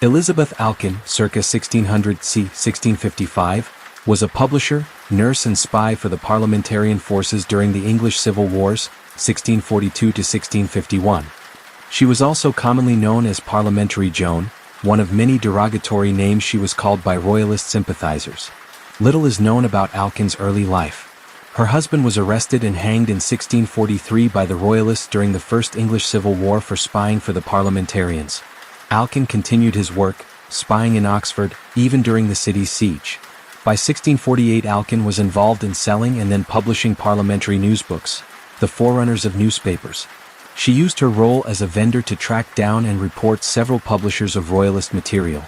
Elizabeth Alkin, circa 1600 c. 1655, was a publisher, nurse and spy for the parliamentarian forces during the English Civil Wars, 1642 to 1651. She was also commonly known as Parliamentary Joan, one of many derogatory names she was called by royalist sympathizers. Little is known about Alkin's early life. Her husband was arrested and hanged in 1643 by the royalists during the First English Civil War for spying for the parliamentarians. Alkin continued his work, spying in Oxford, even during the city's siege. By 1648 Alkin was involved in selling and then publishing parliamentary newsbooks, the forerunners of newspapers. She used her role as a vendor to track down and report several publishers of royalist material.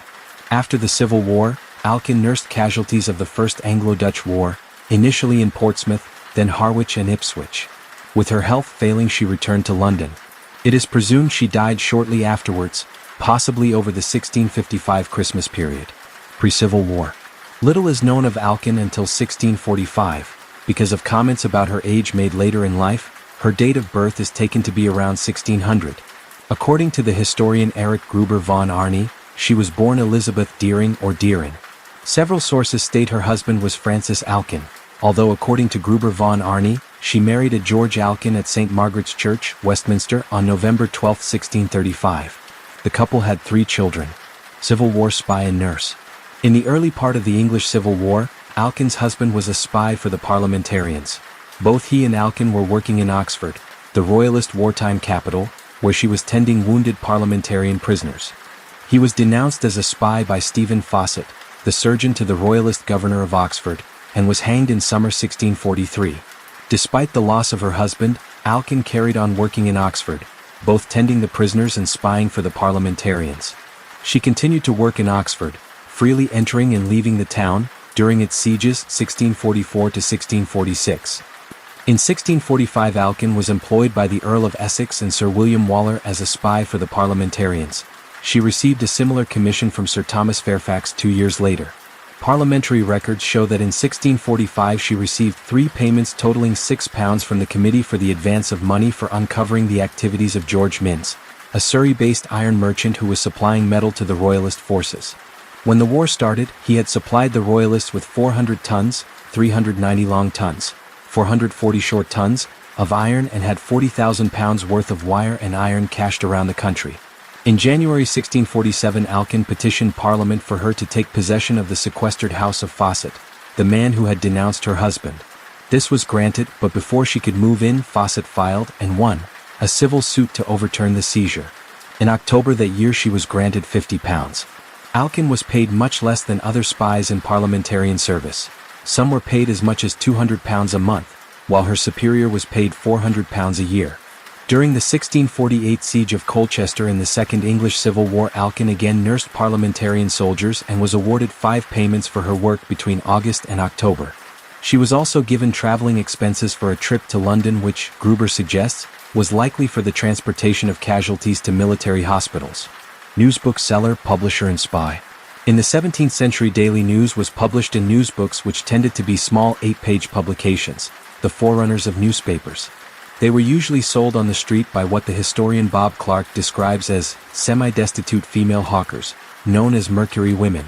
After the Civil War, Alkin nursed casualties of the First Anglo-Dutch War, initially in Portsmouth, then Harwich and Ipswich. With her health failing, she returned to London. It is presumed she died shortly afterwards, possibly over the 1655 Christmas period. Pre-Civil War. Little is known of Alkin until 1645. Because of comments about her age made later in life, her date of birth is taken to be around 1600. According to the historian Eric Gruber von Arni, she was born Elizabeth Deering or Deering. Several sources state her husband was Francis Alkin, although according to Gruber von Arni, she married a George Alkin at St. Margaret's Church, Westminster, on November 12, 1635. The couple had 3 children. Civil War spy and nurse. In the early part of the English Civil War, Alkin's husband was a spy for the parliamentarians. Both he and Alkin were working in Oxford, the royalist wartime capital, where she was tending wounded parliamentarian prisoners. He was denounced as a spy by Stephen Fawcett, the surgeon to the royalist governor of Oxford, and was hanged in summer 1643. Despite the loss of her husband, Alkin carried on working in Oxford, both tending the prisoners and spying for the parliamentarians. She continued to work in Oxford, freely entering and leaving the town, during its sieges 1644 to 1646. In 1645 Alkin was employed by the Earl of Essex and Sir William Waller as a spy for the parliamentarians. She received a similar commission from Sir Thomas Fairfax 2 years later. Parliamentary records show that in 1645 she received 3 payments totaling £6 from the Committee for the Advance of Money for uncovering the activities of George Minns, a Surrey-based iron merchant who was supplying metal to the royalist forces. When the war started, he had supplied the royalists with 400 tons, 390 long tons, 440 short tons, of iron and had £40,000 worth of wire and iron cached around the country. In January 1647 Alkin petitioned Parliament for her to take possession of the sequestered house of Fawcett, the man who had denounced her husband. This was granted, but before she could move in, Fawcett filed, and won, a civil suit to overturn the seizure. In October that year she was granted £50. Alkin was paid much less than other spies in parliamentarian service. Some were paid as much as £200 a month, while her superior was paid £400 a year. During the 1648 siege of Colchester in the Second English Civil War Alkin again nursed parliamentarian soldiers and was awarded 5 payments for her work between August and October. She was also given traveling expenses for a trip to London which, Gruber suggests, was likely for the transportation of casualties to military hospitals. Newsbook seller, publisher and spy. In the 17th century Daily News was published in newsbooks which tended to be small 8-page publications, the forerunners of newspapers. They were usually sold on the street by what the historian Bob Clark describes as semi-destitute female hawkers, known as Mercury women.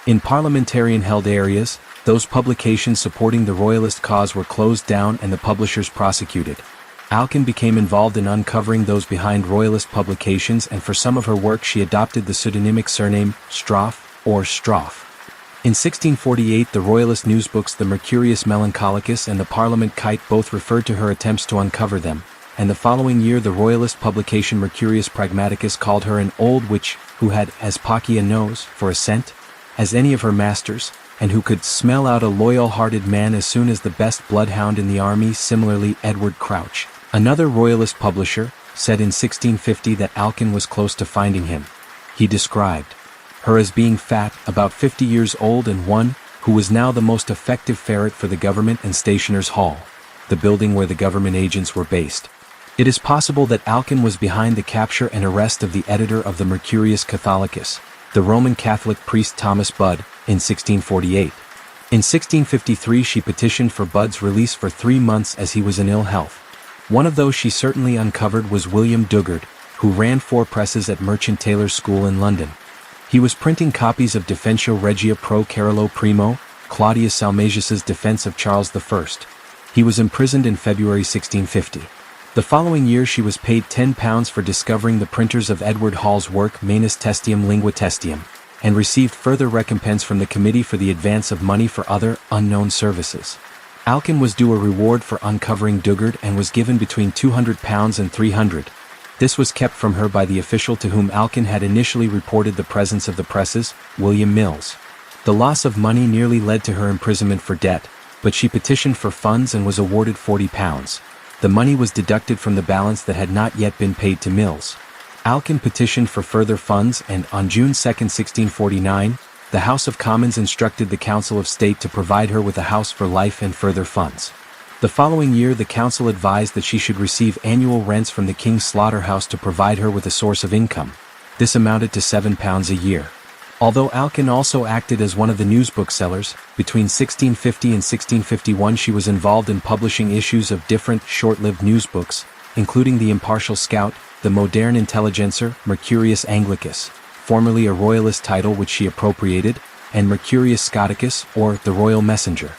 In parliamentarian-held areas, those publications supporting the royalist cause were closed down and the publishers prosecuted. Alkin became involved in uncovering those behind royalist publications, and for some of her work she adopted the pseudonymic surname Stroff or Stroff. In 1648 the royalist newsbooks The Mercurius Melancholicus and the Parliament Kite both referred to her attempts to uncover them, and the following year the royalist publication Mercurius Pragmaticus called her an old witch who had as pocky a nose for a scent as any of her masters, and who could smell out a loyal-hearted man as soon as the best bloodhound in the army. Similarly, Edward Crouch, another royalist publisher, said in 1650 that Alkin was close to finding him. He described her as being fat, about 50 years old, and one who was now the most effective ferret for the government and Stationers' Hall, the building where the government agents were based. It is possible that Alkin was behind the capture and arrest of the editor of the Mercurius Catholicus, the Roman Catholic priest Thomas Budd, in 1648. In 1653 she petitioned for Budd's release for 3 months as he was in ill health. One of those she certainly uncovered was William Dugard, who ran 4 presses at Merchant Taylors' School in London. He was printing copies of Defensio Regia pro Carolo I, Claudius Salmasius's defense of Charles I. He was imprisoned in February 1650. The following year she was paid £10 for discovering the printers of Edward Hall's work Manus Testium Lingua Testium, and received further recompense from the Committee for the advance of money for other, unknown services. Alcuin was due a reward for uncovering Dugard and was given between £200 and £300. This was kept from her by the official to whom Alcuin had initially reported the presence of the presses, William Mills. The loss of money nearly led to her imprisonment for debt, but she petitioned for funds and was awarded £40. The money was deducted from the balance that had not yet been paid to Mills. Alcuin petitioned for further funds and, on June 2, 1649, the House of Commons instructed the Council of State to provide her with a house for life and further funds. The following year the Council advised that she should receive annual rents from the King's Slaughterhouse to provide her with a source of income. This amounted to £7 a year. Although Alcuin also acted as one of the news booksellers, between 1650 and 1651 she was involved in publishing issues of different, short-lived newsbooks, including The Impartial Scout, The Modern Intelligencer, Mercurius Anglicus, formerly a royalist title which she appropriated, and Mercurius Scoticus, or The Royal Messenger.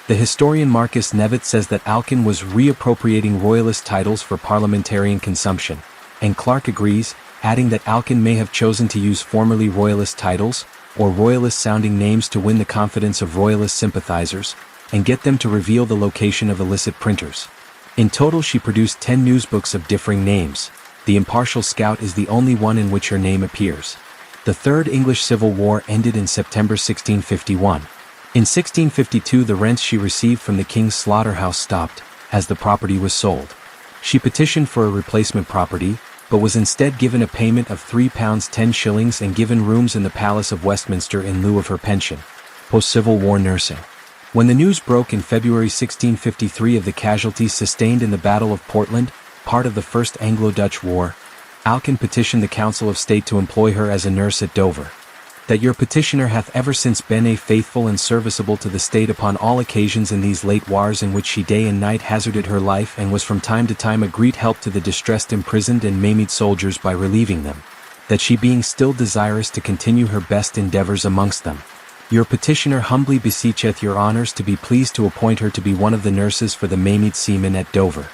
The historian Marcus Nevitt says that Alcuin was reappropriating royalist titles for parliamentarian consumption, and Clarke agrees, adding that Alcuin may have chosen to use formerly royalist titles, or royalist-sounding names to win the confidence of royalist sympathizers, and get them to reveal the location of illicit printers. In total she produced 10 newsbooks of differing names. The Impartial Scout is the only one in which her name appears. The Third English Civil War ended in September 1651. In 1652 the rents she received from the King's Slaughterhouse stopped, as the property was sold. She petitioned for a replacement property, but was instead given a payment of £3 10 shillings and given rooms in the Palace of Westminster in lieu of her pension. Post-Civil War nursing. When the news broke in February 1653 of the casualties sustained in the Battle of Portland, part of the First Anglo-Dutch War, Alcuin petitioned the Council of State to employ her as a nurse at Dover. That your petitioner hath ever since been a faithful and serviceable to the state upon all occasions in these late wars in which she day and night hazarded her life and was from time to time a great help to the distressed imprisoned and maimed soldiers by relieving them. That she being still desirous to continue her best endeavors amongst them. Your petitioner humbly beseecheth your honours to be pleased to appoint her to be one of the nurses for the maimed seamen at Dover.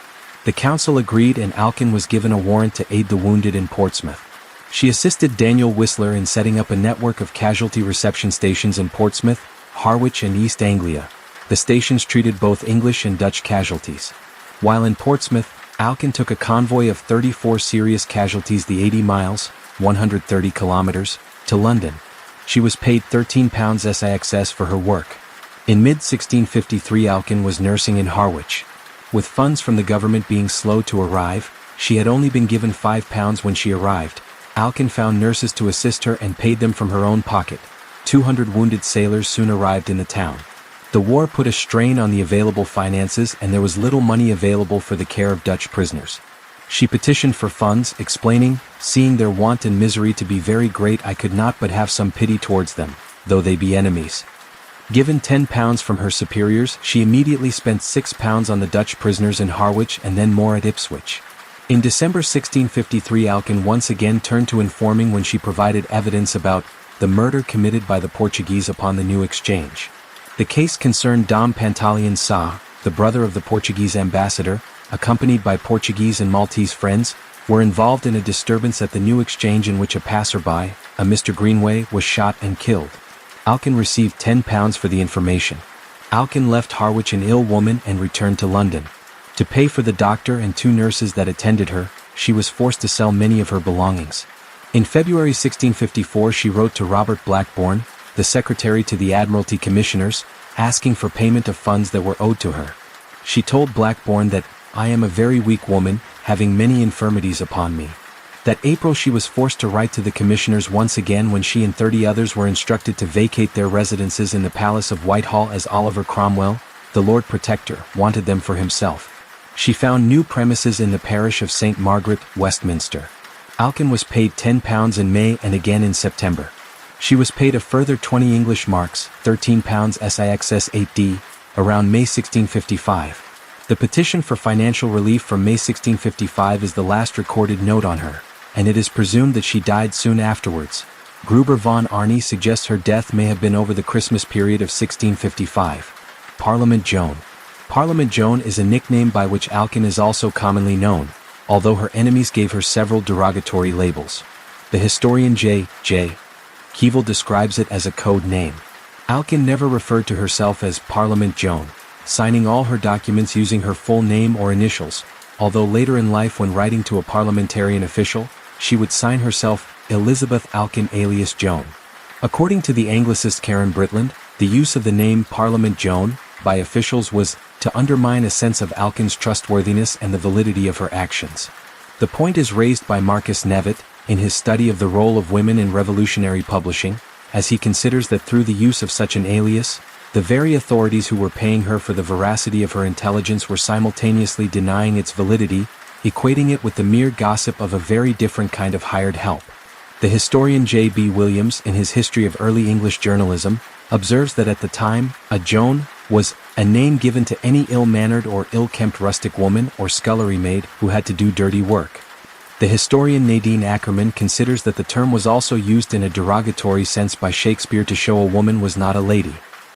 The council agreed and Alcuin was given a warrant to aid the wounded in Portsmouth. She assisted Daniel Whistler in setting up a network of casualty reception stations in Portsmouth, Harwich and East Anglia. The stations treated both English and Dutch casualties. While in Portsmouth, Alcuin took a convoy of 34 serious casualties the 80 miles, 130 kilometers, to London. She was paid £13 SIXS for her work. In mid-1653 Alcuin was nursing in Harwich. With funds from the government being slow to arrive, she had only been given £5 when she arrived. Alcuin found nurses to assist her and paid them from her own pocket. 200 wounded sailors soon arrived in the town. The war put a strain on the available finances and there was little money available for the care of Dutch prisoners. She petitioned for funds, explaining, "Seeing their want and misery to be very great I could not but have some pity towards them, though they be enemies." Given £10 from her superiors, she immediately spent £6 on the Dutch prisoners in Harwich and then more at Ipswich. In December 1653 Alcuin once again turned to informing when she provided evidence about the murder committed by the Portuguese upon the New Exchange. The case concerned Dom Pantaleon Sá, the brother of the Portuguese ambassador, accompanied by Portuguese and Maltese friends, were involved in a disturbance at the New Exchange in which a passerby, a Mr. Greenway, was shot and killed. Alcuin received £10 for the information. Alcuin left Harwich an ill woman and returned to London. To pay for the doctor and 2 nurses that attended her, she was forced to sell many of her belongings. In February 1654 she wrote to Robert Blackburn, the secretary to the Admiralty Commissioners, asking for payment of funds that were owed to her. She told Blackburn that, "I am a very weak woman, having many infirmities upon me." That April she was forced to write to the commissioners once again when she and 30 others were instructed to vacate their residences in the Palace of Whitehall as Oliver Cromwell, the Lord Protector, wanted them for himself. She found new premises in the parish of St. Margaret, Westminster. Alcuin was paid £10 in May and again in September. She was paid a further 20 English marks, £13 SIXS 8D, around May 1655. The petition for financial relief from May 1655 is the last recorded note on her, and it is presumed that she died soon afterwards. Gruber von Arnie suggests her death may have been over the Christmas period of 1655. Parliament Joan. Parliament Joan is a nickname by which Alcuin is also commonly known, although her enemies gave her several derogatory labels. The historian J. Keevil describes it as a code name. Alcuin never referred to herself as Parliament Joan, signing all her documents using her full name or initials, although later in life when writing to a parliamentarian official, she would sign herself Elizabeth Alcuin alias Joan. According to the Anglicist Karen Britland, the use of the name Parliament Joan by officials was to undermine a sense of Alcuin's trustworthiness and the validity of her actions. The point is raised by Marcus Nevitt in his study of the role of women in revolutionary publishing, as he considers that through the use of such an alias, the very authorities who were paying her for the veracity of her intelligence were simultaneously denying its validity, equating it with the mere gossip of a very different kind of hired help. The historian J.B. Williams, in his History of Early English Journalism, observes that at the time, a Joan was a name given to any ill-mannered or ill-kempt rustic woman or scullery maid who had to do dirty work. The historian Nadine Ackerman considers that the term was also used in a derogatory sense by Shakespeare to show a woman was not a lady.